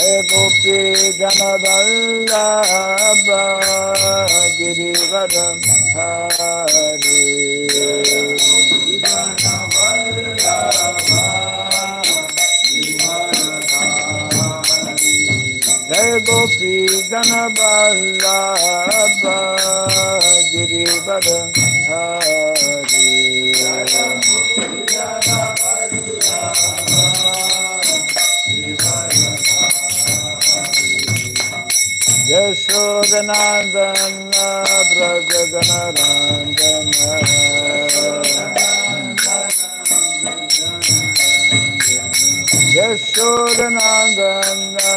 Jai Gopi Janavallabha Girivara Hari Jai Gopi Janavallabha Girivara Hari Yashodanandana Brajaganarandana Yashodanandana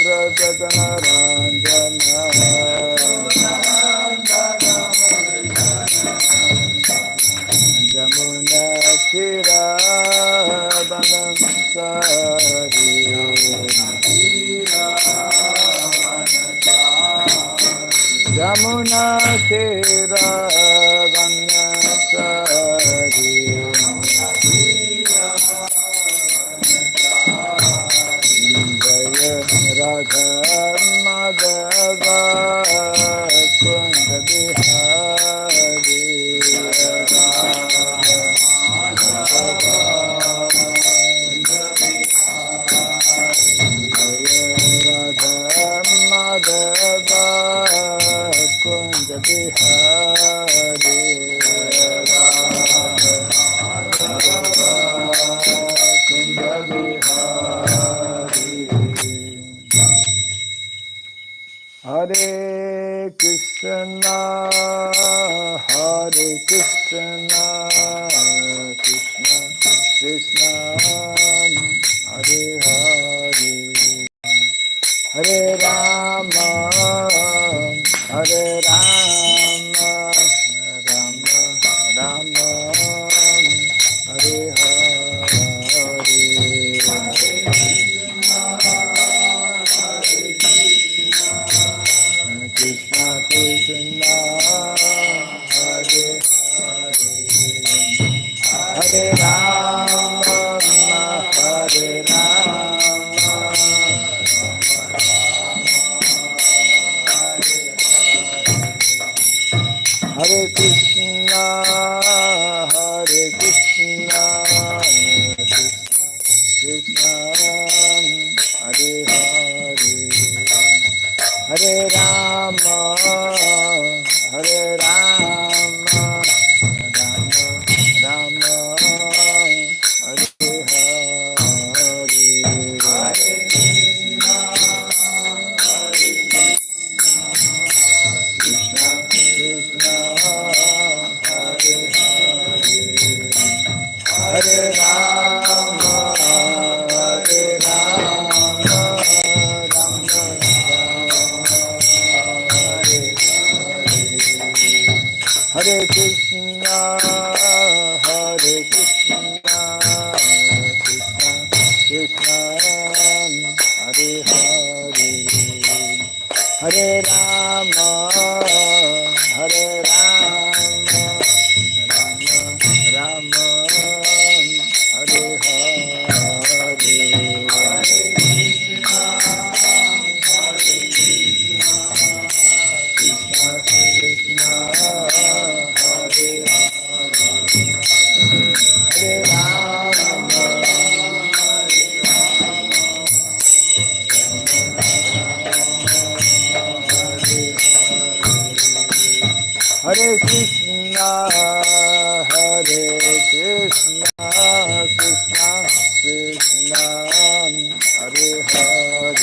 Brajaganarandana Jamuna Kira Banamsari Jamuna Kira Vanasari Jaya Radha Madhava Kunda Bihari Radha Madhava Kunda Bihari Kunda Bihari Hare Krishna Hare Krishna Krishna Krishna Hare Hare Hare Rama Hare Rama Rama Rama Hare Hare Krishna Krishna Hare Hare Hare Rama Hare Rama Hare Krishna Hare Krishna Krishna Hare Hare Hare Rama Hare Rama Rama Rama Hare Hare Hare Krishna Krishna Krishna Hare Hare Hare Rama Hare Rama Rama Hare Krishna Hare Krishna Krishna Krishna Hare Hare Hare Rama Hare Rama Rama Rama Hare Hare Hare Krishna Hare Krishna Krishna Krishna Hare Hare Rama Hare Krishna Hare Krishna Krishna Krishna Hare Hare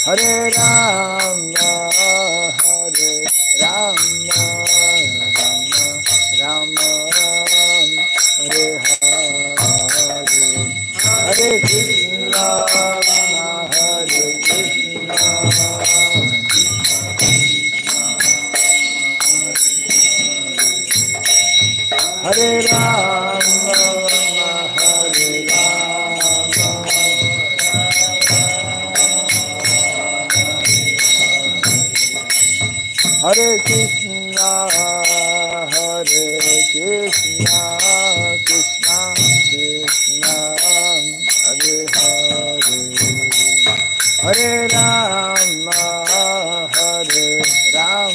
Hare Rama Hare Rama Rama Rama Hare Hare Hare Krishna Hare Krishna Hare Rama Hare Rama Hare Krishna Hare Krishna Krishna Krishna Hare Hare Hare Rama, Hare Rama,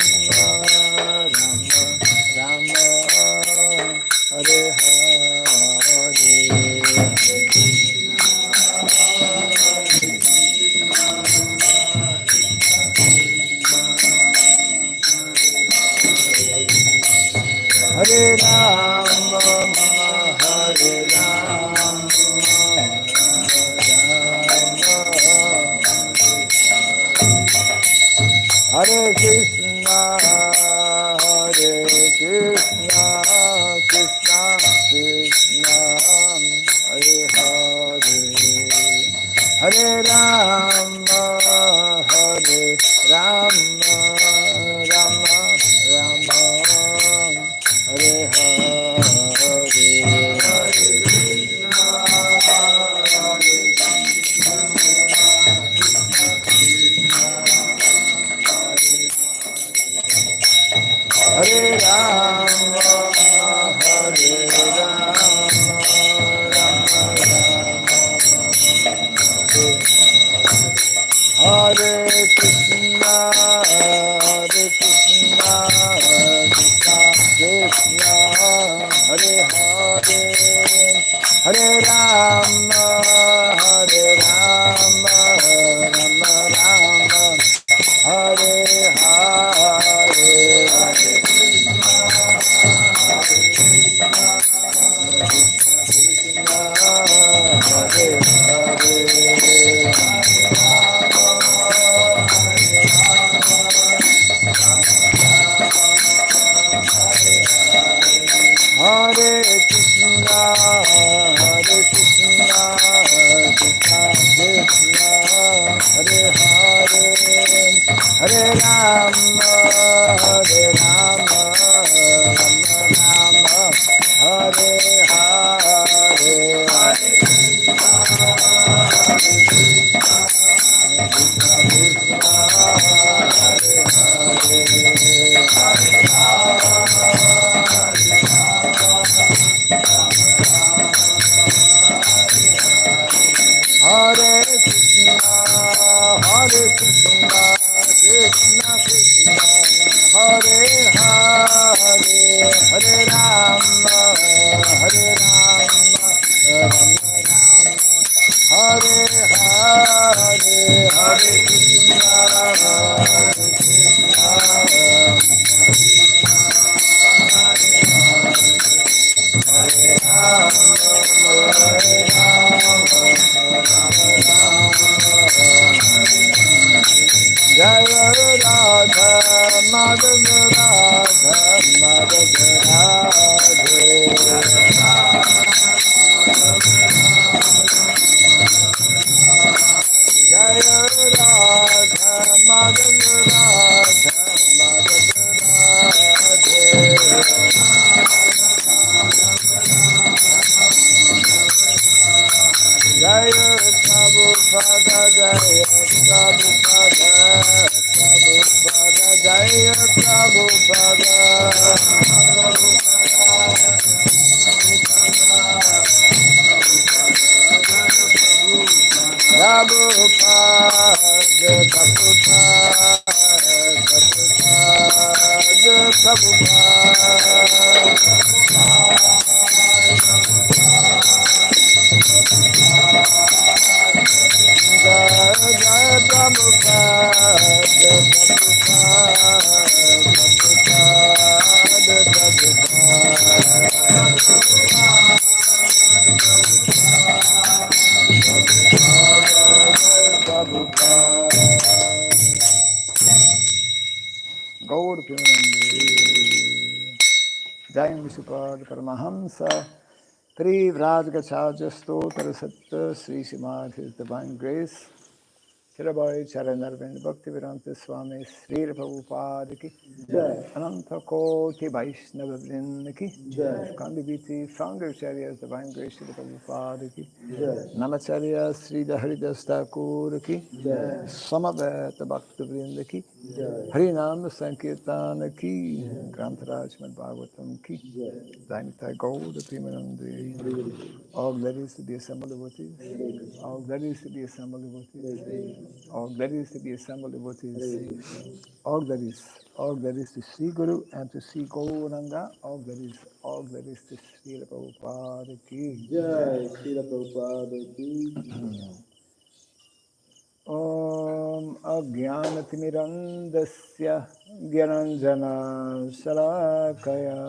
Rama Rama, Hare Hare Rama, Hare Hare Krishna, Hare Krishna, Krishna Krishna, Hare Hare, Hare Rama, Hare Rama, Rama Rama, Hare Hare Rama, Hare Rama, Rama Rama, Hare Krishna, Hare Krishna, Krishna Krishna, Hare Hare, Hare Rama, Hare Rama, Rama Rama, Hare Hare, Hare Krishna, Hare Hare Krishna, Hare Krishna, Krishna Krishna, Hare Hare, Hare Rama, Hare Rama, Rama Rama, Hare Hare, Hare Krishna, Krishna Krishna, Hare Hare, Hare Rama, Hare Krishna, Hare Krishna, Krishna Krishna, Hare Hare, Hare Rama, Hare Rama, Rama Rama, Hare Hare, Hare Krishna, Hare Krishna, Hare Rama, Hare Rama, Jaya Radha Madhava Radha Madhava Radhe, Jaya Radha Madhava Radha Madhava Radhe, Jaya Prabhupada, Jaya Prabhupada, Prabhupada, Jaya Prabhupada, Prabhupada, Gaur Premanande, Jai Vishupad Paramahamsa, Pri Vrajgacharya Stotra Satta Sri Srimad His Divine Grace, Shirabai Charanarvind Bhakti Vedanta Swami Sri Prabhupada Ki, Ananta Koti Vaishnava Vrinda Ki, Kandiviti Founder Acharya Divine Grace Sri Prabhupada Ki, Namacharya Sri Haridas Thakur Ki, Samaveta Bhakta Vrinda Ki, Harinam Sankirtana Ki, Grantaraj Srimad Bhagavatam Ki, Dainitai Gaur Premanande, all ladies to be assembled devotees, all ladies to be assembled devotees, all glories to the assembled devotees, all glories to Sri Guru and to Sri Gauranga, all glories to Sri Prabhupada ki. Jai Srila Prabhupada ki. Om Ajnanatirmirandasya Gyananjana Shalakaya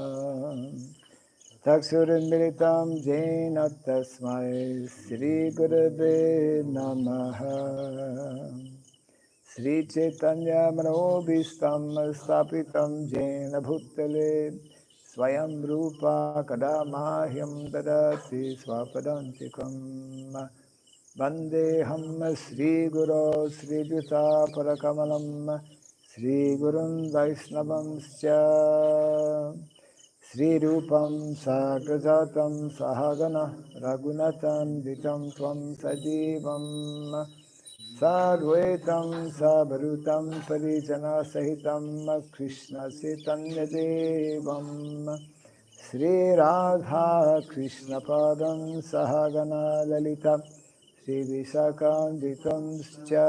Chakshurunmilitam Jena Tasmai Sri Gurave Namaha Sri Chaitanya Manobhistam Stapitam Jena Bhutale Swayam Rupa Kadamahyam Dadati Swapadantikam Vandeham Sri Guru Sri Juta Parakamalam Sri Gurun Vaisnavam Scha Sri Rupam Sagrajatam Sahagana Raghunatan Vitam Tvam Sajivam Sadvaitam Sabarutam Parijana Sahitam Krishna Chaitanya Devam Sri Radha Krishna Padam Sahagana Lalita Sri Visakanditam Scha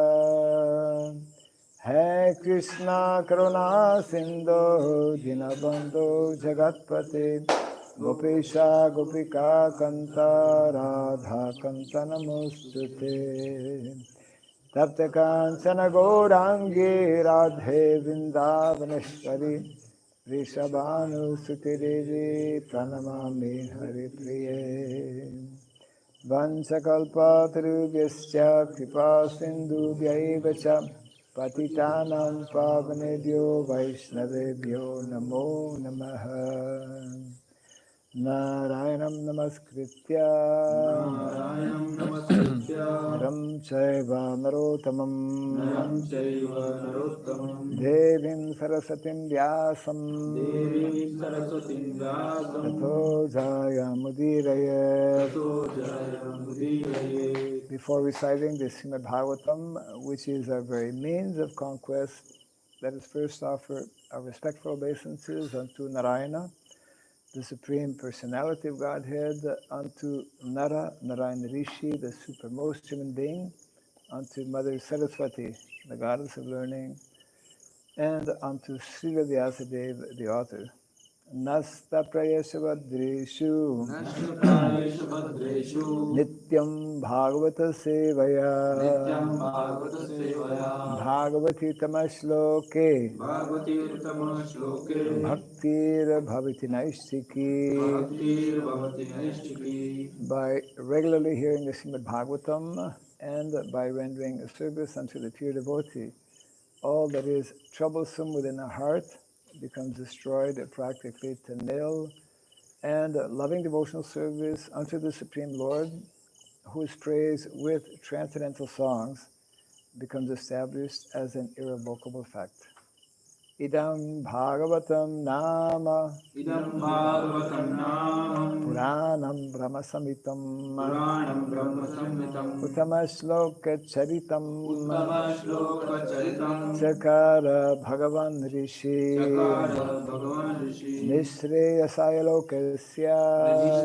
Hai Krishna Karuna Sindhu Dinabandhu Jagatpate Gopesha Gopika Kanta Radha Kanta Namostute Tapta Kancana Gaurangi Radhe Vrindavaneshwari Rishabhanu Suti Devi Pranamami Hari Priye Vansakalpatarubhyascha kripa sindhubhyaiva cha patitanam pavanebhyo vaishnavebhyo namo namaha Narayanam namaskritya Narayanam Namaskritya Naram chaiva narotamam Naram Chaiva Narottamam Devim Sarasatim Vyasam Devim Saraswatim Tato Vyasam Jayamudiraye. Tato Jaya Mudiraye. Before reciting the Srimad Bhagavatam, which is our very means of conquest, let us first offer our respectful obeisances unto Narayana, the Supreme Personality of Godhead, unto Nara, Narayana Rishi, the supermost human being, unto Mother Saraswati, the goddess of learning, and unto Srila Vyasadeva, the author. Nasta Prayasavadreshu Nashtaprayeshu Bhadreshu Nityam Bhagavata Sevaya Nityam Bhagavata Sevaya Bhagavati Tamashloke Bhagavati Uttama Shloke Bhaktir Bhavati Naistiki. Bhaktir Bhavati Naistiki. By regularly hearing the Srimad Bhagavatam and by rendering a service unto the pure devotee, all that is troublesome within the heart becomes destroyed practically to nil, and loving devotional service unto the Supreme Lord, whose praise with transcendental songs becomes established as an irrevocable fact. Idam Bhagavatam Nama Idam Bhagavatam Namam Puranam Brahmasamitam Puranam Brahma Samhitam Uttama Shloka Charitam Uttama Shloka Charitam Chakara Bhagavan Rishi Chakara Bhagavan Rishi Nishreyasaya Lokasya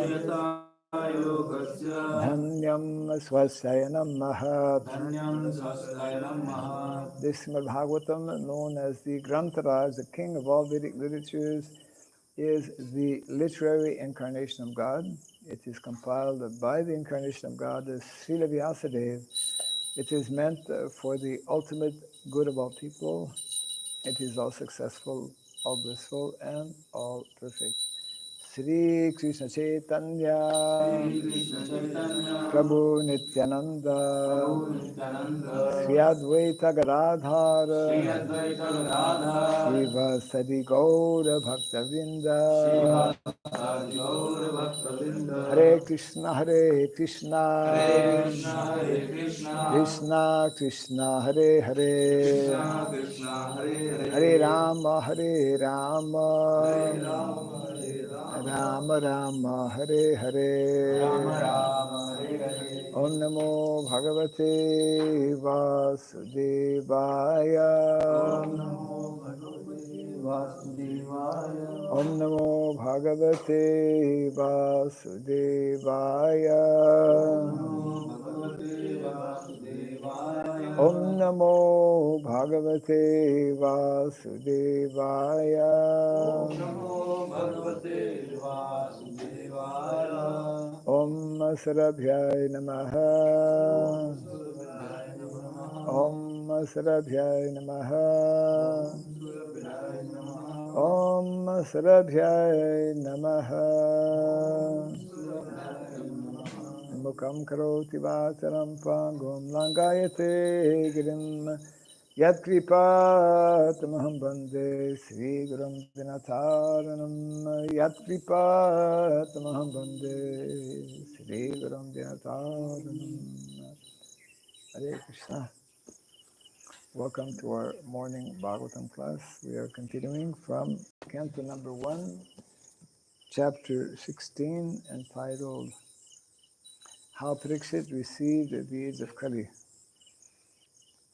Nishriyata Yokasya Dhanyam Swasayanam Mahat. Dhanyam Sastayanam Mahat. This Srimad Bhagavatam, known as the Grantaraj, the king of all Vedic literatures, is the literary incarnation of God. It is compiled by the incarnation of God, as Srila Vyasadeva. It is meant for the ultimate good of all people. It is all successful, all blissful, and all perfect. Sri Krishna Chaitanya Sri Krishna Chaitanya Prabhu Nityananda Prabhu Nityananda Sri Advaita Gadadhara Sri Advaita Gadadhara Shiva Sadi Gaura Bhaktavinda Shiva Sadi Gaura Bhaktavinda Hare Krishna Hare Krishna Hare Krishna Hare Krishna Krishna Krishna Hare Hare Krishna Krishna Hare Hare Hare Rama Hare Rama Hare Rama Hare Rama Rama Rama Hare Hare Rama Rama Hare Hare Om Namo Bhagavate Vasudevaya Om Namo Bhagavate Vasudevaya Om Namo Bhagavate Vasudevaya Om Namo Bhagavate Vasudevaya Om Namo Bhagavate Vasudevaya. Om Namo Bhagavate Vasudevaya. Om Sarabhyaya Namaha. Surabhaya Namaha. Om Sarabhyaya Namaha. Surabhaya Namaha. Om Sarabhyaya Namaha. Surabhaya Namaha. Mukam karoti vacharam pangum langayate girim yat kripatamaham bande Sri Gurum Dinataranam yat kripatamaham bande Sri Gurum Dinataranam. Hare Krishna. Welcome to our morning Bhagavatam class. We are continuing from Canto number 1, chapter 16, entitled How Parikṣit Received the Deeds of Kali.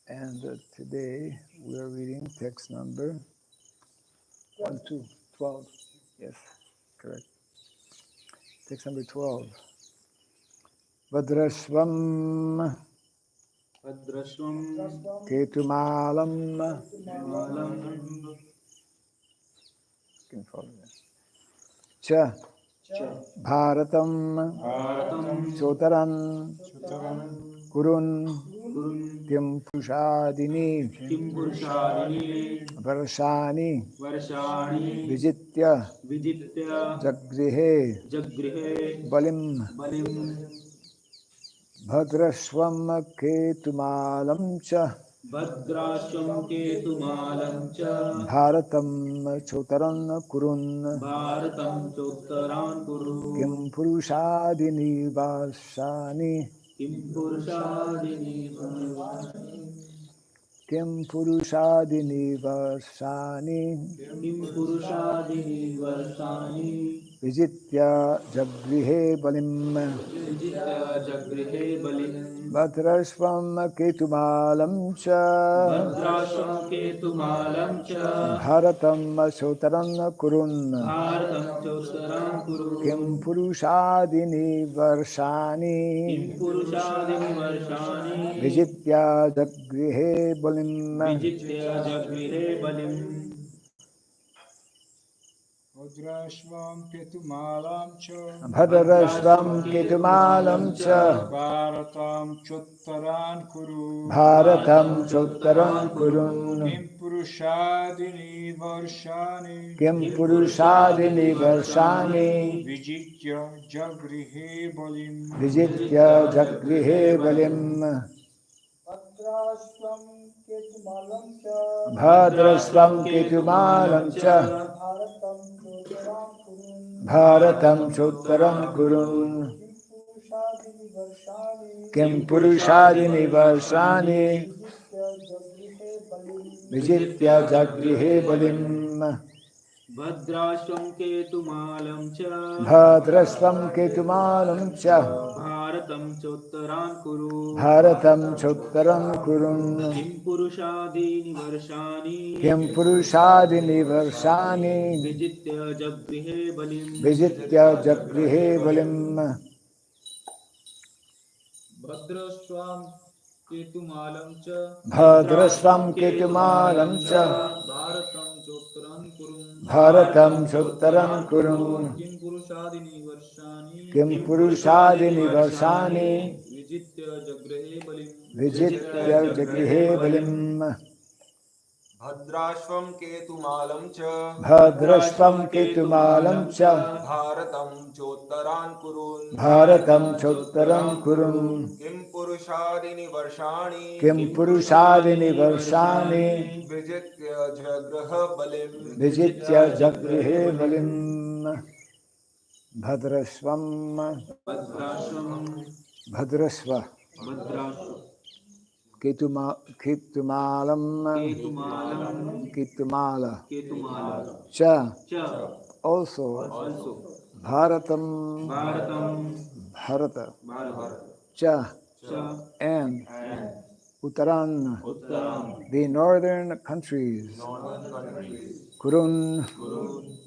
And today we are reading text number 12. Yes, correct. Text number 12. Bhadrāśvam Ketumālam can follow that. Cha Bhāratam Chotaran Kurun Kimpuruṣādini varṣani vijitya jagrihe balim Bhadrāśvam Ketumālam cha Bhāratam Chotaran Kurun Kimpuruṣādini varṣani Kimpuruṣādini varṣani vijitya jagrihe balim Bhadrāśvam Ketumālam cha Bhāratam Chotaran Kurun Kimpuruṣādini varṣani vijitya jagrihe balim Bhadraśvam Ketumālam cha Bhadrāśvam Ketumālam cha Bhāratam Chottaran Kuru Bhāratam Chottaran Kurun Kimpuruṣādini varṣani Kimpuruṣādini varṣani Vijitya jagrihe balim vijitya jagrihe balim Bhadrāśvam Ketumālam cha Bhāratam Chottaran Kurun Kimpuruṣādini varṣani vijitya jagrihe balim Bhadraśvam Ketumālam cha Bhadrāśvam Ketumālam cha Bhāratam Chottaran Kuru Bhāratam Chottaran Kurun Kimpuruṣādini varṣani Kimpuruṣādini varṣani Vijitya jagrihe balim vijitya jagrihe balim Bhadraśvam Ketumālam cha Bhadrāśvam Ketumālam cha Bhāratam Chottaran Kurun Bhāratam Chottaran Kurun Kimpuruṣādini varṣani Kimpuruṣādini varṣani Vijitya jagrihe balim vijitya jagrihe balim Bhadraśvam Ketumālam cha Bhadrāśvam Ketumālam cha Bhāratam Chottaran Kurun Bhāratam Chottaran Kurun Kimpuruṣādini varṣani Kimpuruṣādini varṣani Vijitya jagraha balim vijitya jagrihe balim Bhadrāśvam Bhadraśva Ketumālam Ketumāla cha also Bhāratam Bharata cha and Uttaran the northern countries Kurun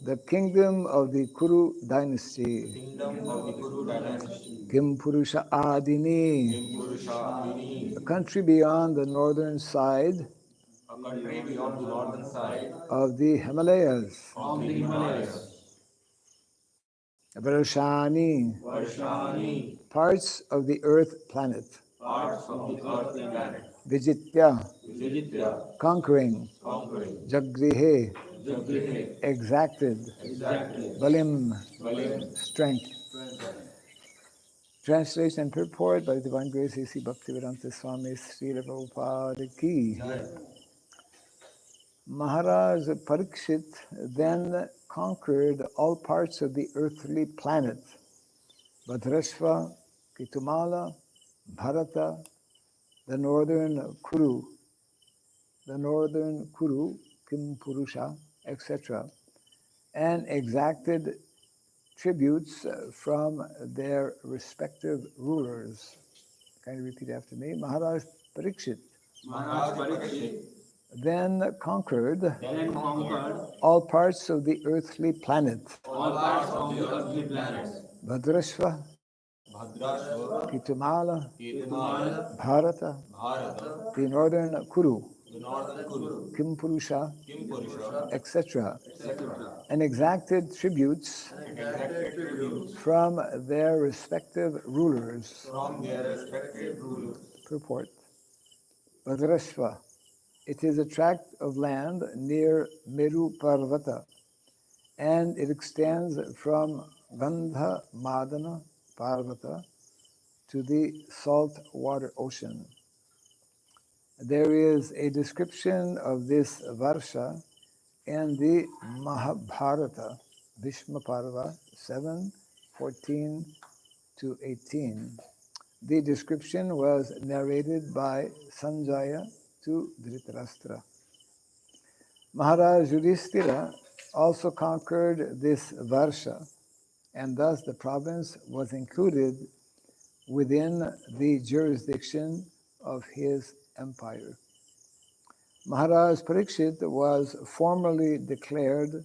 the kingdom of the Kuru dynasty Kimpuruṣa Adini, Kimpuruṣa, a country beyond the northern side a country beyond the northern side of the Himalayas. of the Himalayas. Varṣani, Varṣani, parts of the earth planet. parts of the earth planet. Vijitya, Vijitya, conquering. conquering. Jagrihe, Jagrihe, exacted. exacted. Balim, Balim, strength. Translation and purport by Divine Grace A.C. Bhakti Raghava Swami Srila Prabhupada Ki. Maharaja Parikṣit then conquered all parts of the earthly planet. Bhadrāśva, Ketumāla, Bharata, the northern Kuru, Kimpuruṣa, etc., and exacted tributes from their respective rulers. Can you repeat after me? Maharaja Parikṣit Maharaj Parikṣit then conquered conquered all parts of the earthly planet. all parts of the earthly planets. Bhadrāśva, Bhadrāśva, Ketumāla, Ketumāla, Bharata, Bhārata, the northern Kuru, the northern Kuru, Kimpuruṣa, Kimpuruṣa, etc., etc. and exacted tributes exacted tributes from their respective rulers. from their respective rulers. Purport. Bhadrāśva. It is a tract of land near Meru Parvata, and it extends from Gandha Madana Parvata to the salt water ocean. There is a description of this Varsha in the Mahabharata, Bhishma Parva 7:14 to 18. The description was narrated by Sanjaya to Dhritarashtra. Maharaj Yudhishthira also conquered this Varsha, and thus the province was included within the jurisdiction of his empire. Maharaj Parikṣit was formally declared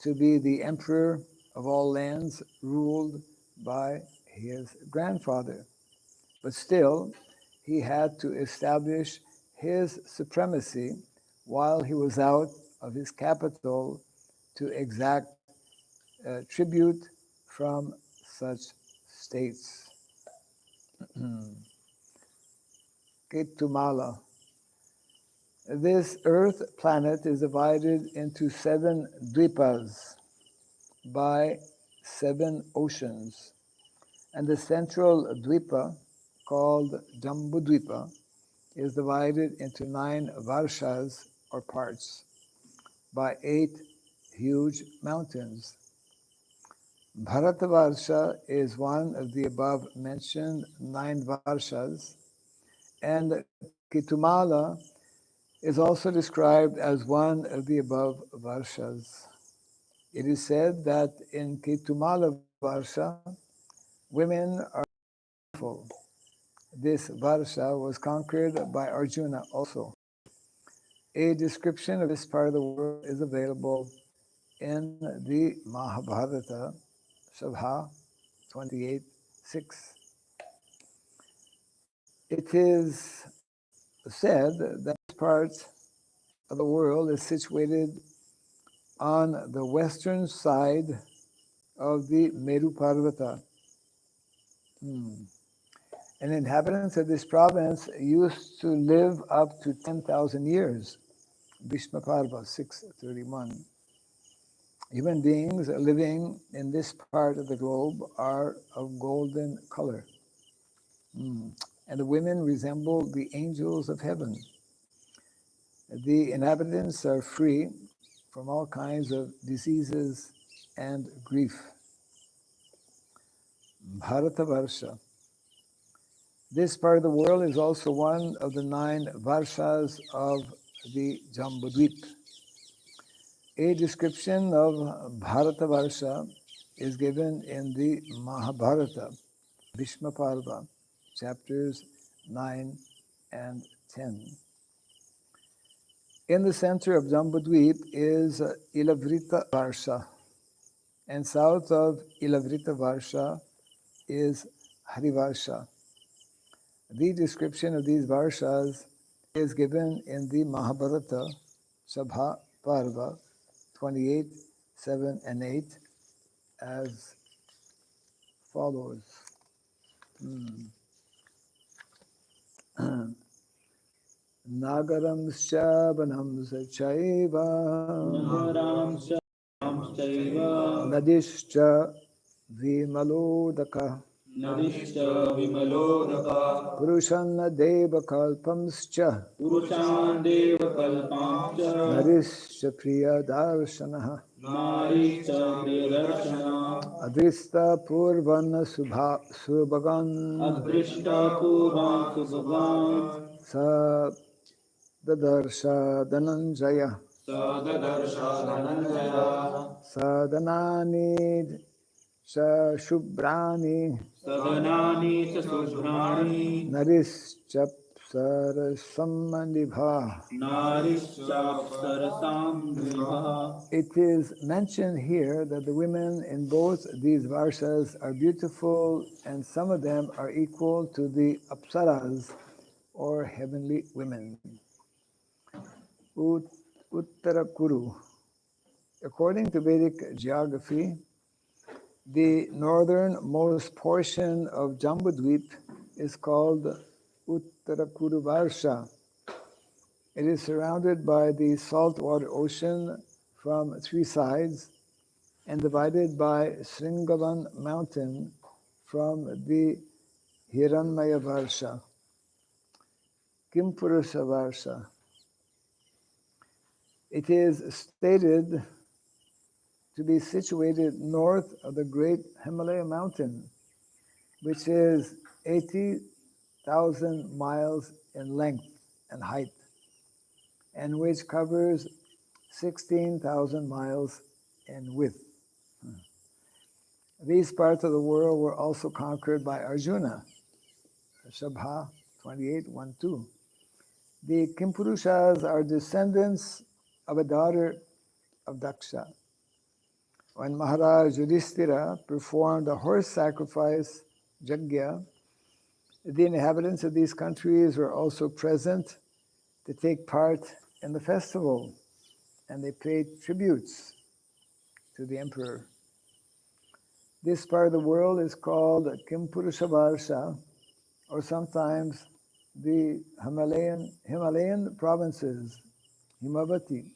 to be the emperor of all lands ruled by his grandfather. But still, he had to establish his supremacy while he was out of his capital to exact tribute from such states. Ketumāla. This earth planet is divided into 7 dvipas by 7 oceans, and the central dvipa, called Jambudvipa, is divided into 9 varṣas or parts by 8 huge mountains. Bhārata-varṣa is one of the above mentioned 9 varṣas, and Ketumāla is also described as one of the above varṣas. It is said that in Ketumāla varṣa, women are beautiful. This varṣa was conquered by Arjuna also. A description of this part of the world is available in the Mahabharata, Sabha 28:6. It is said that this part of the world is situated on the western side of the Meru Parvata. And inhabitants of this province used to live up to 10,000 years. Bhishma Parva 6:31. Human beings living in this part of the globe are of golden color. And the women resemble the angels of heaven. The inhabitants are free from all kinds of diseases and grief. Bhārata-varṣa. This part of the world is also one of the 9 varṣas of the Jambudvip. A description of Bhārata-varṣa is given in the Mahabharata, Bhishma Parva, chapters 9 and 10. In the center of Jambudvip is Ilavrita-varṣa, and south of Ilavrita-varṣa is Hari-varṣa. The description of these varṣas is given in the Mahabharata Sabha Parva 28, 7 and 8 as follows. Nagaramscha vanamsa chaiva nadischa vimalodaka Purushanna deva kalpamscha narischa priya darshanaha adrista purvana subhagan sa dadarsha dhananjaya sadanani cha shubrani Narishchapsarasammanibha. It is mentioned here that the women in both these varṣas are beautiful, and some of them are equal to the apsaras or heavenly women. Uttara Kuru. According to Vedic geography, the northernmost portion of Jambudvip is called Uttara Kuru-varṣa. It is surrounded by the saltwater ocean from three sides and divided by Sringavan mountain from the Hiranyaya-varṣa. Kimpuruṣa-varṣa. It is stated to be situated north of the great Himalaya mountain, which is 80,000 miles in length and height, and which covers 16,000 miles in width. These parts of the world were also conquered by Arjuna, Shabha 28, 1-2. The Kimpuruṣas are descendants of a daughter of Daksha. When Maharaja Yudhishthira performed a horse sacrifice, Yajna, the inhabitants of these countries were also present to take part in the festival, and they paid tributes to the emperor. This part of the world is called Kimpuruṣa-varṣa, or sometimes the Himalayan provinces, Himavati.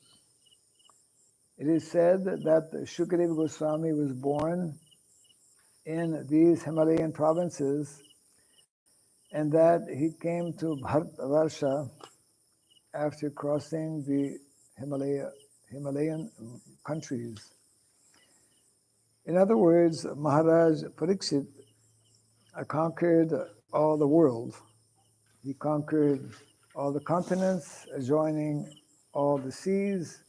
It is said that Shukadeva Goswami was born in these Himalayan provinces, and that he came to Bhadrāśva after crossing the Himalayan countries. In other words, Maharaja Parikṣit conquered all the world. He conquered all the continents, adjoining all the seas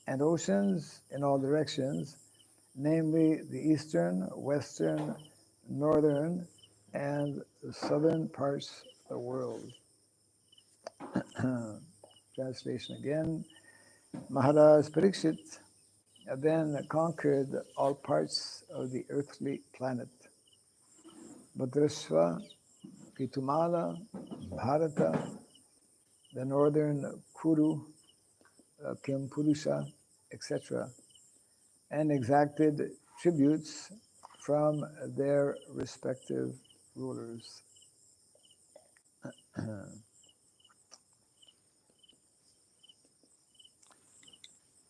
and oceans in all directions, namely the eastern, western, northern, and the southern parts of the world. Translation again. Maharaja Parikṣit then conquered all parts of the earthly planet. Bhadrāśva, Ketumāla, Bhārata, the northern Kuru, Kimpuruṣa, etc., and exacted tributes from their respective rulers.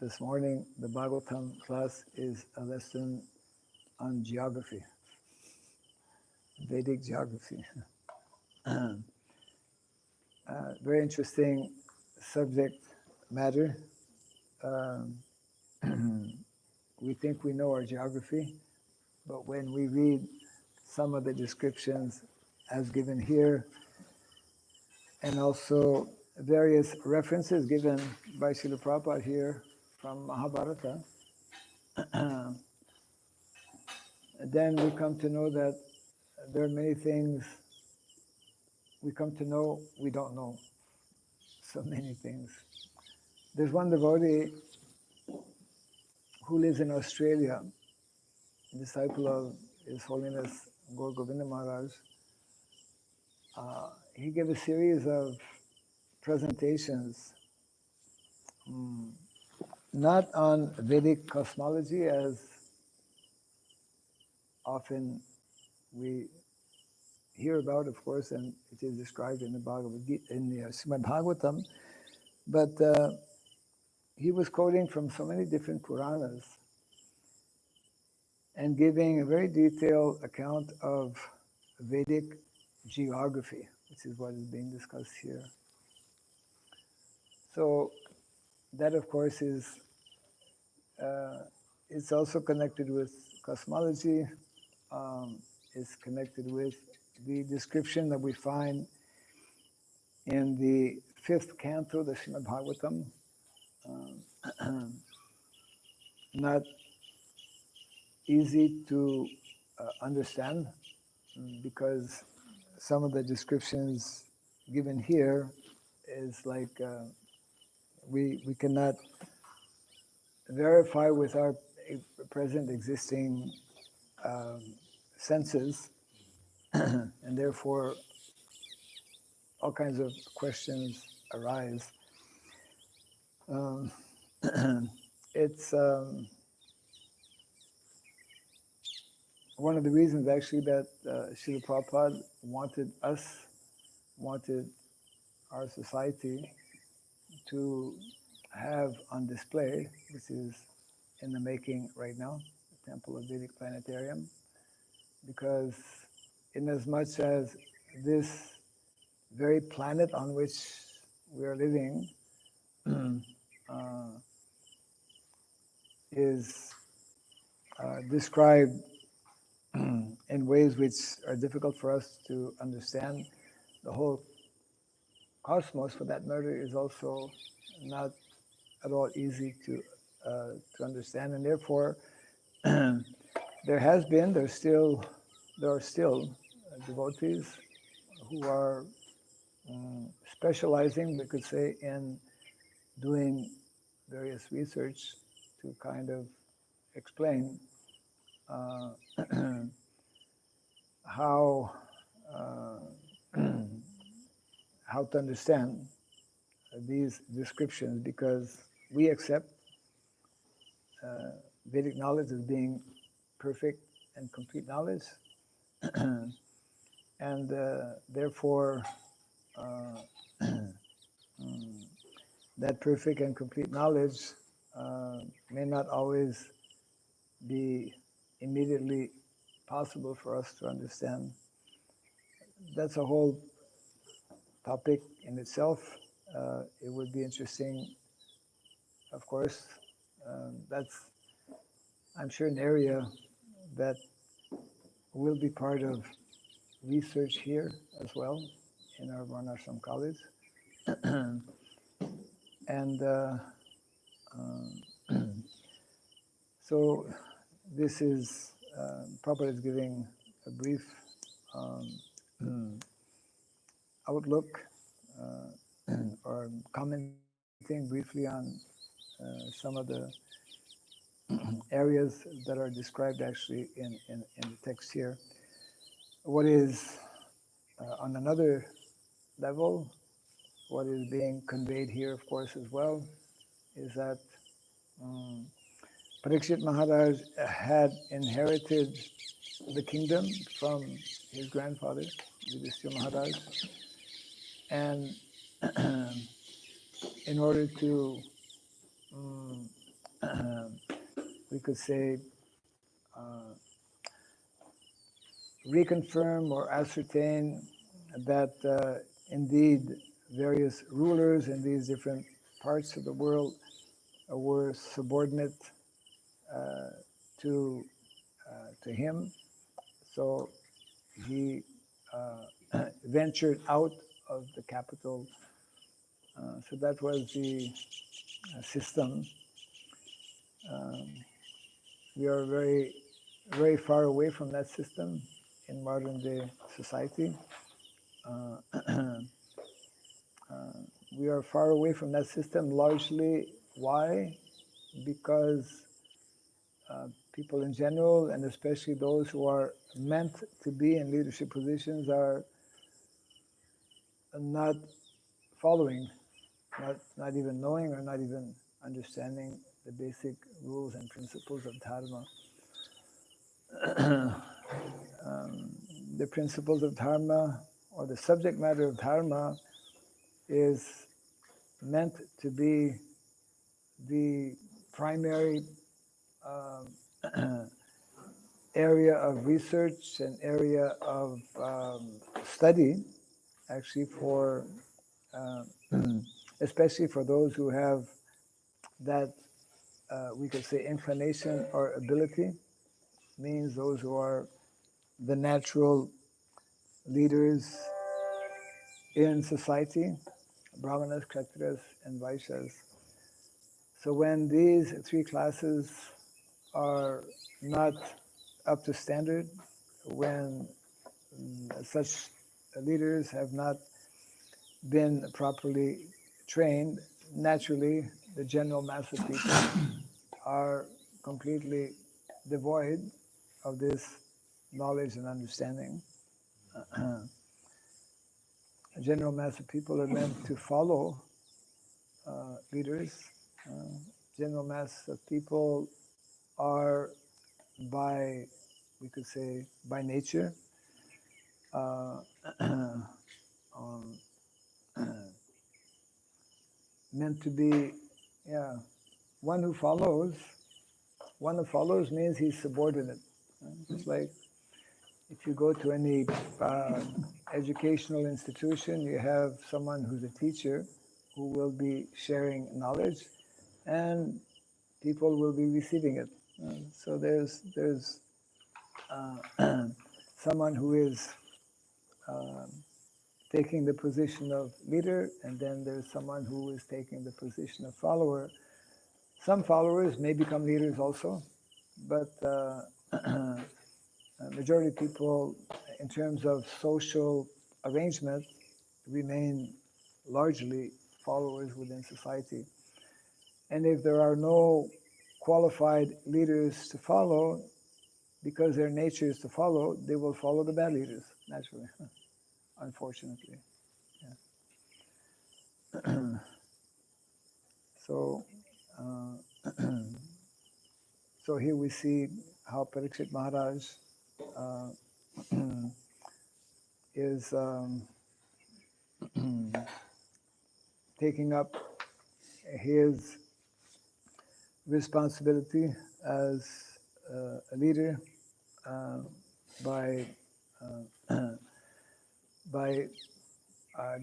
This morning, the Bhagavatam class is a lesson on geography, Vedic geography. Very interesting subject matter. We think we know our geography, but when we read some of the descriptions as given here, and also various references given by Srila Prabhupada here from Mahabharata, then we come to know that there are many things we come to know we don't know. So many things. There's one devotee who lives in Australia, a disciple of His Holiness Gaur Govinda Maharaj, he gave a series of presentations, not on Vedic cosmology as often we hear about, of course, and it is described in the Bhagavad Gita, in the Srimad Bhagavatam, but he was quoting from so many different Puranas and giving a very detailed account of Vedic geography, which is what is being discussed here. So that, of course, is it's also connected with cosmology. It's connected with the description that we find in the 5th canto, the Srimad Bhagavatam. Not easy to understand because some of the descriptions given here is like we cannot verify with our present existing senses, and therefore all kinds of questions arise. It's one of the reasons actually that Srila Prabhupada wanted our society to have on display, which is in the making right now, the Temple of Vedic Planetarium, because in as much as this very planet on which we are living is described in ways which are difficult for us to understand, the whole cosmos, for that matter, is also not at all easy to understand, and therefore there are still devotees who are specializing, we could say, in doing various research to kind of explain how to understand these descriptions, because we accept Vedic knowledge as being perfect and complete knowledge, and therefore that perfect and complete knowledge may not always be immediately possible for us to understand. That's a whole topic in itself. It would be interesting, of course. That's, I'm sure, an area that will be part of research here as well in our Varnashram College. And so this is, Prabhupada is giving a brief outlook or commenting briefly on some of the areas that are described actually in the text here. What is on another level, what is being conveyed here, of course, as well, is that Parikṣit Maharaj had inherited the kingdom from his grandfather, Yudhishthira Maharaj, and in order to, we could say, reconfirm or ascertain that indeed various rulers in these different parts of the world were subordinate to him. So he ventured out of the capital. So that was the system. We are very, very far away from that system in modern day society. We are far away from that system largely. Why? Because people in general, and especially those who are meant to be in leadership positions, are not following, not even knowing or not even understanding the basic rules and principles of Dharma. The principles of Dharma, or the subject matter of Dharma, is meant to be the primary area of research and area of study, actually, for especially for those who have that we could say inclination or ability, means those who are the natural leaders in society, brahmanas, kshatriyas, and vaishyas. So when these three classes are not up to standard, when such leaders have not been properly trained, naturally the general mass of people are completely devoid of this knowledge and understanding. A general mass of people are meant to follow leaders. General mass of people are we could say, by nature, meant to be, one who follows. One who follows means he's subordinate. It's like if you go to any educational institution, you have someone who's a teacher who will be sharing knowledge, and people will be receiving it. So there's someone who is taking the position of leader, and then there's someone who is taking the position of follower. Some followers may become leaders also, but majority of people, in terms of social arrangement, remain largely followers within society. And if there are no qualified leaders to follow, because their nature is to follow, they will follow the bad leaders, naturally, unfortunately. Yeah. So, so here we see how Parikṣit Maharaj is taking up his responsibility as a leader by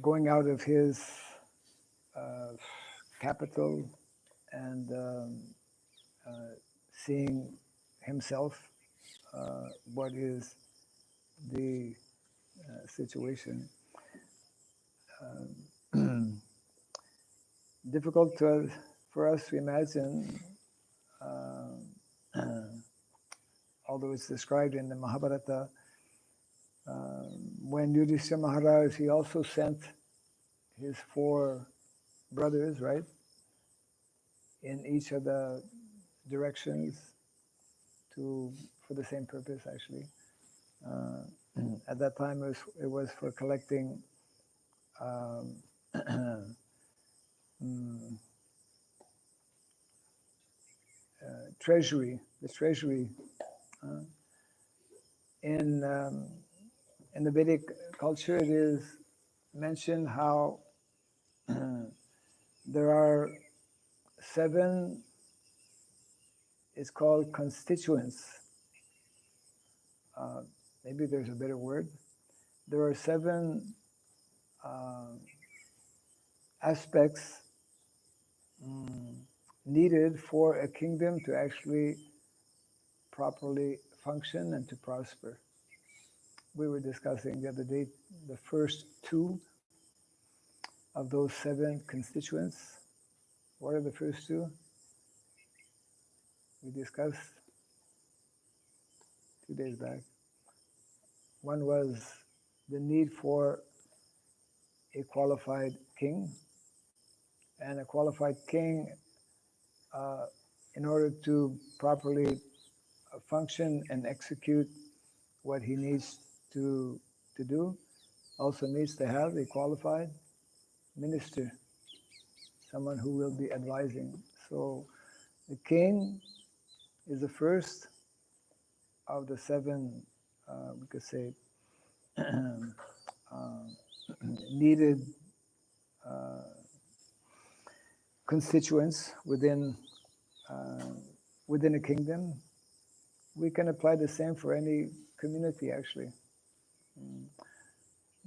going out of his capital and seeing himself what is the situation. Difficult for us to imagine, although it's described in the Mahabharata, when Yudhishthira Maharaj, he also sent his 4 brothers, right, in each of the directions for the same purpose, actually. At that time, it was for collecting treasury, the treasury. In the Vedic culture, it is mentioned how there are 7, it's called constituents. Maybe there's a better word. There are 7 aspects needed for a kingdom to actually properly function and to prosper. We were discussing the other day the first 2 of those 7 constituents. What are the first 2? We discussed 2 days back. One was the need for a qualified king, and a qualified king, in order to properly function and execute what he needs to do, also needs to have a qualified minister, someone who will be advising. So the king is the first of the seven, we could say, needed constituents within a kingdom. We can apply the same for any community, actually.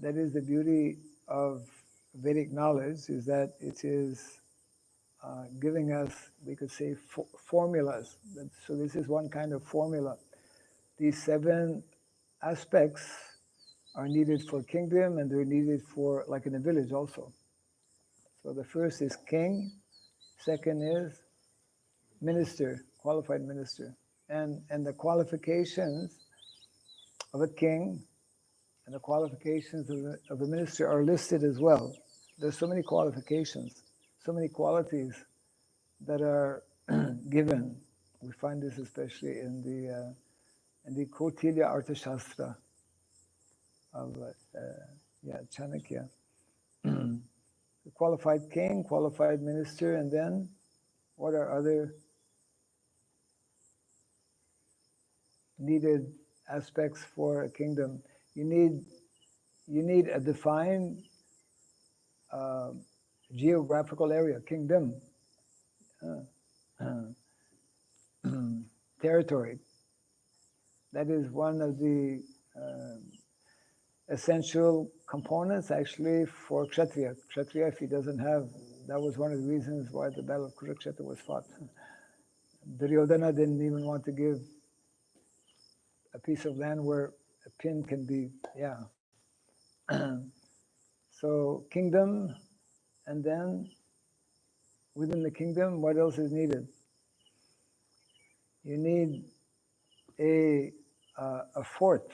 That is the beauty of Vedic knowledge, is that it is giving us, we could say, formulas. So this is one kind of formula. These seven aspects are needed for kingdom, and they're needed for, like in a village also. So the first is king, second is minister, qualified minister. And the qualifications of a king and the qualifications of a minister are listed as well. There's so many qualifications, so many qualities that are given. We find this especially in the Kautilya Arthashastra of Chanakya. The qualified king, qualified minister, and then what are other needed aspects for a kingdom? You need a defined geographical area, kingdom, territory. That is one of the essential components, actually, for Kshatriya. Kshatriya, if he doesn't have, that was one of the reasons why the battle of Kurukshetra was fought. Duryodhana didn't even want to give a piece of land where a pin can be, So kingdom, and then within the kingdom, what else is needed? You need a fort.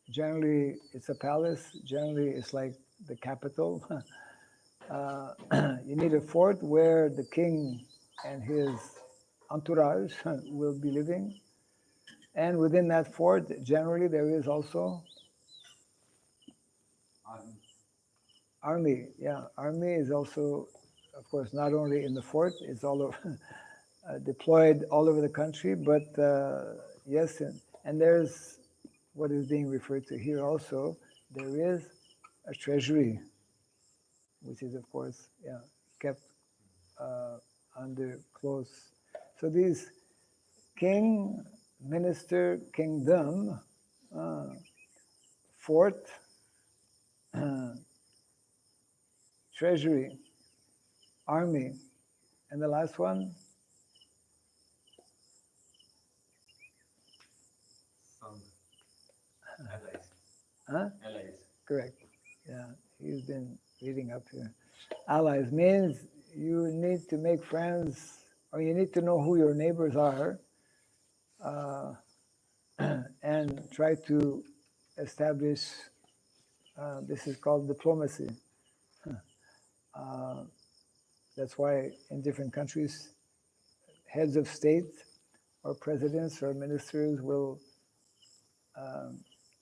Generally, it's a palace. Generally, it's like the capital. You need a fort where the king and his entourage will be living. And within that fort, generally, there is also army. Yeah, army is also, of course, not only in the fort, it's all over, deployed all over the country, but yes, and there's what is being referred to here also, there is a treasury, which is, of course, kept under close. So these king, minister, kingdom, fort, treasury, army, and the last one? Allies. Huh? Allies. Correct. Yeah, he's been reading up here. Allies means you need to make friends, or you need to know who your neighbors are, and try to establish, this is called diplomacy. That's why in different countries, heads of state or presidents or ministers will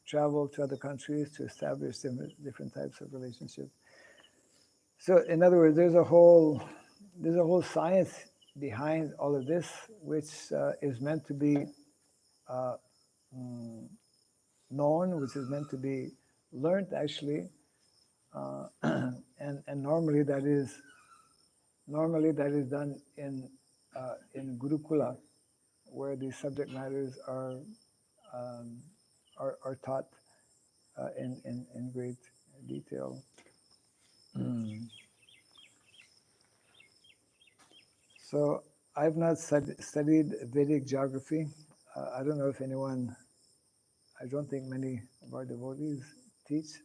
travel to other countries to establish different types of relationships. So in other words, there's a whole science behind all of this, which is meant to be known, which is meant to be learned, actually, and normally that is done in Gurukula, where these subject matters are taught in great detail. So I've not studied Vedic geography. I don't know if anyone, I don't think many of our devotees teach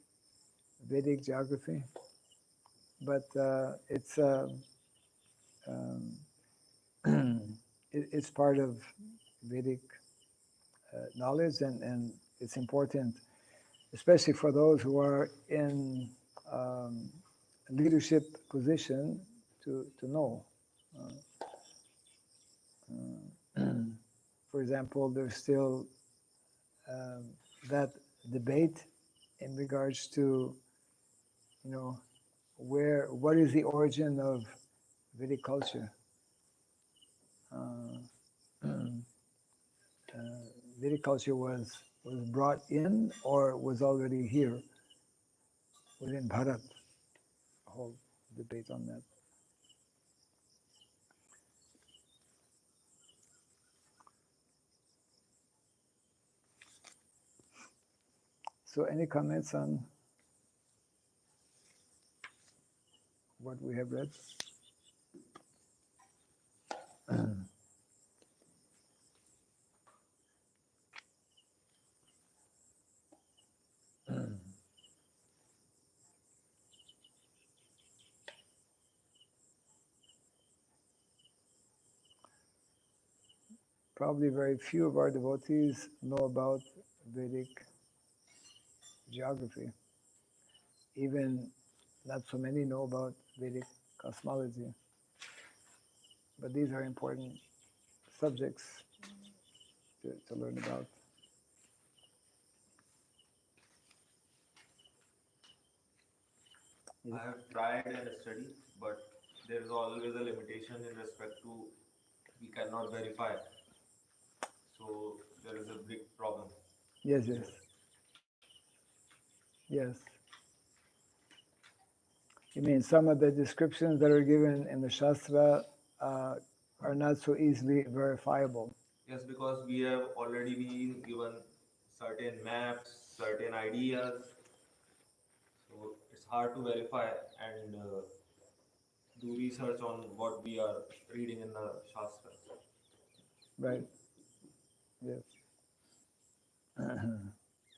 Vedic geography, but it's it's part of Vedic knowledge, and it's important, especially for those who are in leadership position to know. For example, there's still that debate in regards to, what is the origin of Vedic culture. Vedic culture was brought in or was already here within Bharat. A whole debate on that. So any comments on what we have read? Probably very few of our devotees know about Vedic geography. Even not so many know about Vedic cosmology. But these are important subjects to learn about. I have tried and studied, but there is always a limitation in respect to we cannot verify. So there is a big problem. Yes. Yes. You mean some of the descriptions that are given in the Shastra are not so easily verifiable? Yes, because we have already been given certain maps, certain ideas. So it's hard to verify and do research on what we are reading in the Shastra. Right. Yes.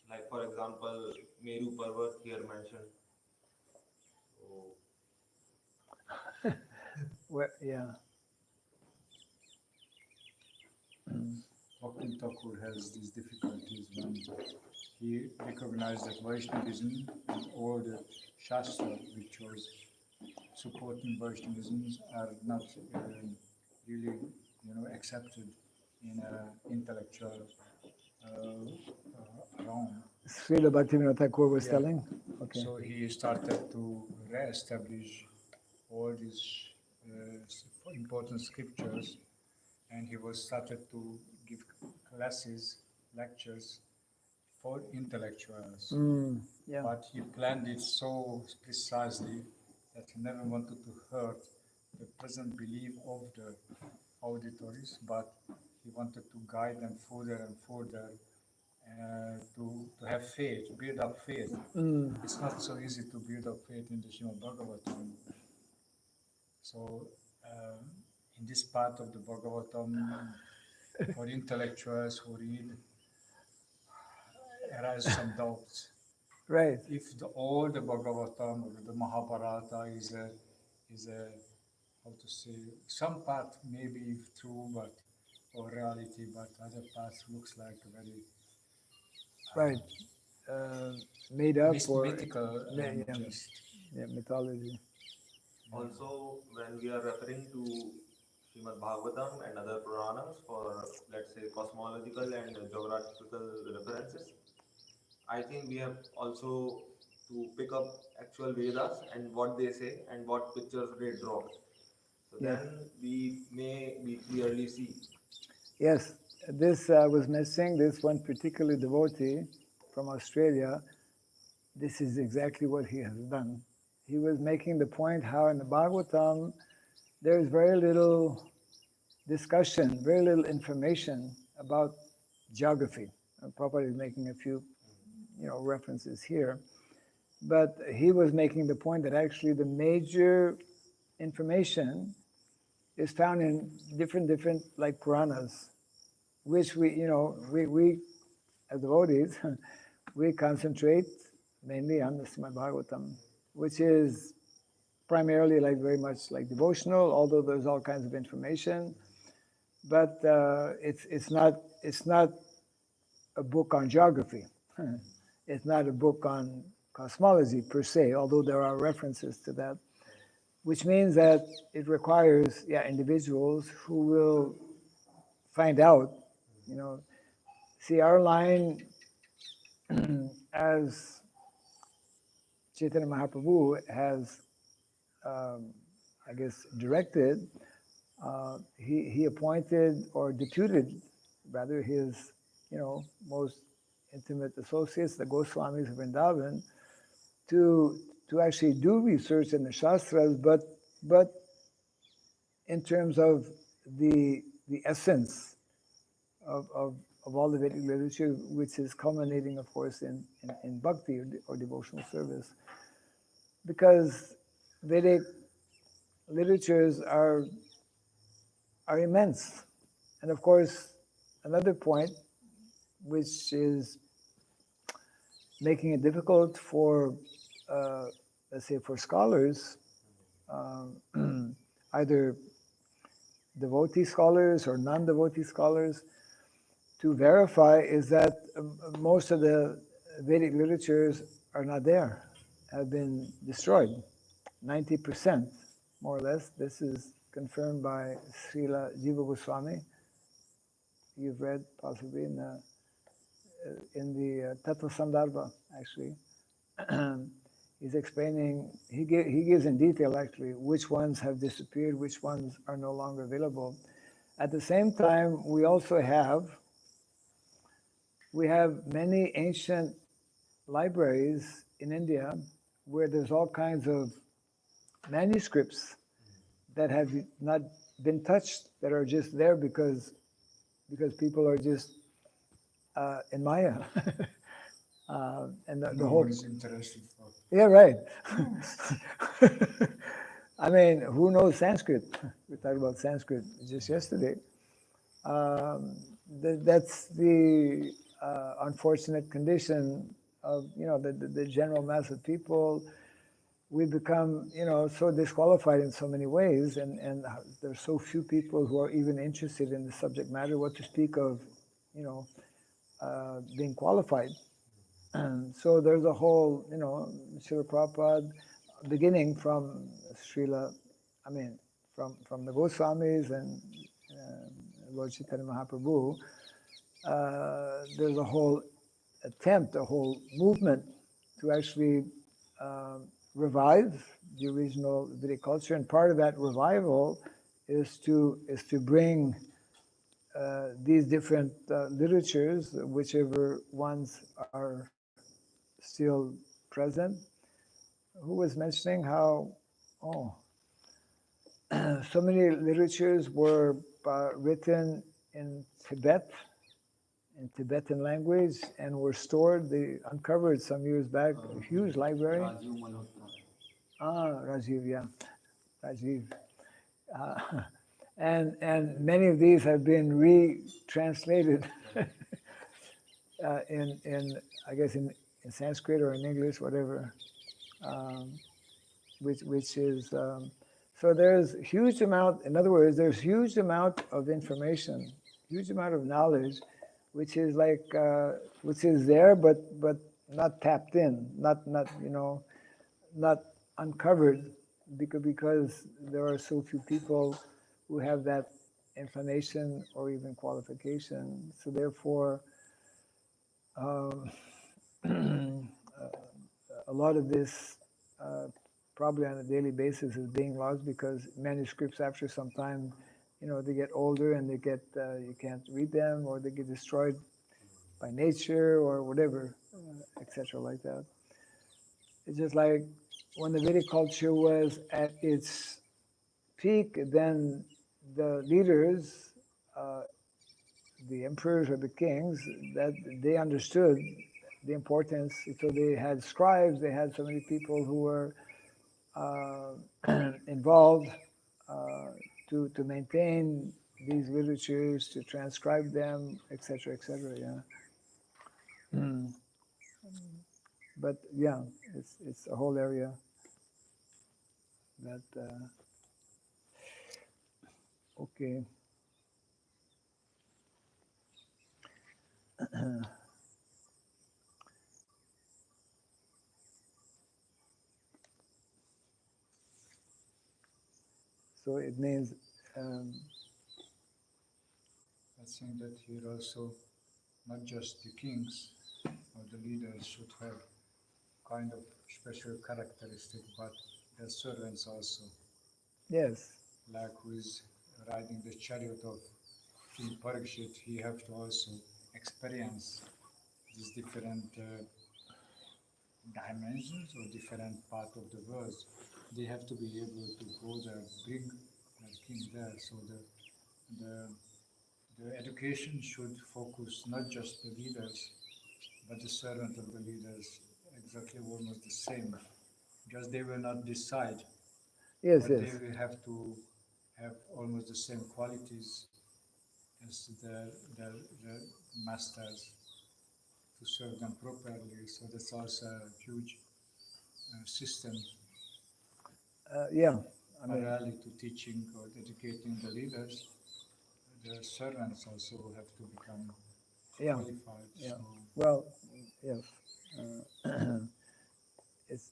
Like for example, Meru Parvat here mentioned. So, Well, yeah. Bhakti Thakur has these difficulties when he recognized that Vaishnavism and all the Shastra which was supporting Vaishnavism are not really, accepted in an intellectual realm. Srila Bhaktivinoda Thakur was telling? Okay. So he started to re-establish all these important scriptures, and he was started to give classes, lectures for intellectuals. Yeah. But he planned it so precisely that he never wanted to hurt the present belief of the auditories, but he wanted to guide them further and further to have faith, build up faith. It's not so easy to build up faith in the Srimad Bhagavatam. So in this part of the Bhagavatam, for intellectuals who read, arise some doubts. Right. If all the Bhagavatam or the Mahabharata is a how to say, some part may be true, but or reality, but other parts looks like a very Right. Made up or mythical just. mythology. also, when we are referring to Srimad Bhagavatam and other Puranas for, let's say, cosmological and geographical references, I think we have also to pick up actual Vedas and what they say and what pictures they draw. So Yes. then we may be clearly see. Yes. This was missing. This one particular devotee from Australia, this is exactly what he has done. He was making the point how in the Bhagavatam there is very little discussion, very little information about geography. Prabhupada is making a few, references here, but he was making the point that actually the major information is found in different like Puranas, which we as devotees we concentrate mainly on the Srimad Bhagavatam, which is primarily like very much like devotional, although there's all kinds of information. But it's not a book on geography. It's not a book on cosmology per se, although there are references to that, which means that it requires individuals who will find out. See, our line as Chaitanya Mahaprabhu has, I guess, directed, he appointed or deputed, rather, his, most intimate associates, the Goswamis of Vrindavan, to actually do research in the Shastras, but in terms of the essence of all the Vedic literature, which is culminating, of course, in bhakti or devotional service. Because Vedic literatures are immense. And of course, another point, which is making it difficult for, let's say, for scholars, either devotee scholars or non-devotee scholars, to verify, is that most of the Vedic literatures are not there, have been destroyed. 90%, more or less. This is confirmed by Srila Jiva Goswami. You've read possibly in the Tattva Sandarbha, actually. He's explaining, he gives in detail actually which ones have disappeared, which ones are no longer available. At the same time, we also have many ancient libraries in India where there's all kinds of manuscripts that have not been touched, that are just there because people are just in Maya. And the No whole one is interested for. Yeah, right. I mean, who knows Sanskrit? We talked about Sanskrit just yesterday. That's the unfortunate condition of the general mass of people. We become so disqualified in so many ways, and there's so few people who are even interested in the subject matter. What to speak of, being qualified. And so there's a whole, Srila Prabhupada, beginning from from the Goswamis and Lord Chaitanya Mahaprabhu, there's a whole attempt, a whole movement to actually revive the original Vedic culture, and part of that revival is to bring these different literatures, whichever ones are still present. Who was mentioning how, so many literatures were written in Tibet, in Tibetan language, and were stored. They uncovered some years back a huge library. Rajiv, yeah, Rajiv. And many of these have been retranslated in I guess in Sanskrit or in English, whatever, which is so there's huge amount. In other words, there's huge amount of information, huge amount of knowledge, which is which is there, but not tapped in, not uncovered, because there are so few people who have that inclination or even qualification. So therefore, a lot of this probably on a daily basis is being lost, because manuscripts after some time, they get older and they get you can't read them, or they get destroyed by nature or whatever, etc. like that. It's just like when the Vedic culture was at its peak, then the leaders, the emperors or the kings, that they understood the importance. So they had scribes, they had so many people who were involved to maintain these literatures, to transcribe them, etc., etc. Yeah. But yeah, it's a whole area that okay. So it means I think that here also not just the kings or the leaders should have kind of special characteristic, but the servants also, Yes. like who is riding the chariot of King Parikṣit, he have to also experience these different dimensions or different part of the world. They have to be able to go there, bring their king there. So the education should focus not just the leaders, but the servant of the leaders, exactly almost the same. Just they will not decide, Yes, but yes. they will have to have almost the same qualities as the masters to serve them properly. So that's also a huge system Yeah. I mean, parallel to teaching or educating the leaders. The servants also have to become yeah. qualified. Yeah. So Well, yes.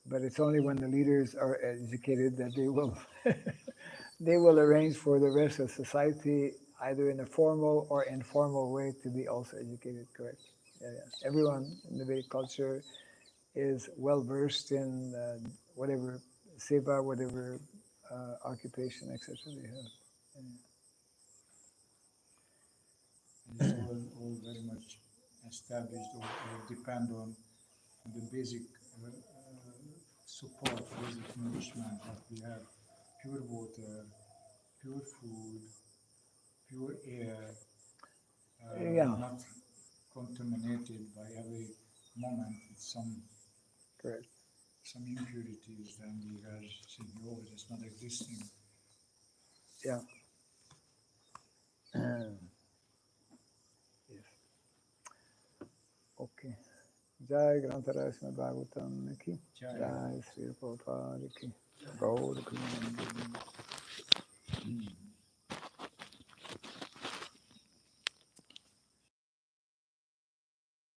But it's only when the leaders are educated that they will they will arrange for the rest of society, either in a formal or informal way, to be also educated. Correct. Yeah, yeah. Everyone in the Vedic culture is well versed in whatever seva, whatever occupation, etc. they have. and it's all very much established or depend on the basic support, basic nourishment that we have: pure water, pure food, pure air, Yeah. not contaminated by every moment with Correct. some impurities, then we are saying, oh, it's not existing. Yeah. Yes. Okay. Jai Grantara Srimad Bhagavatam ki. Jai. Jai Sri Prabhupada ki. Gaur Krishna.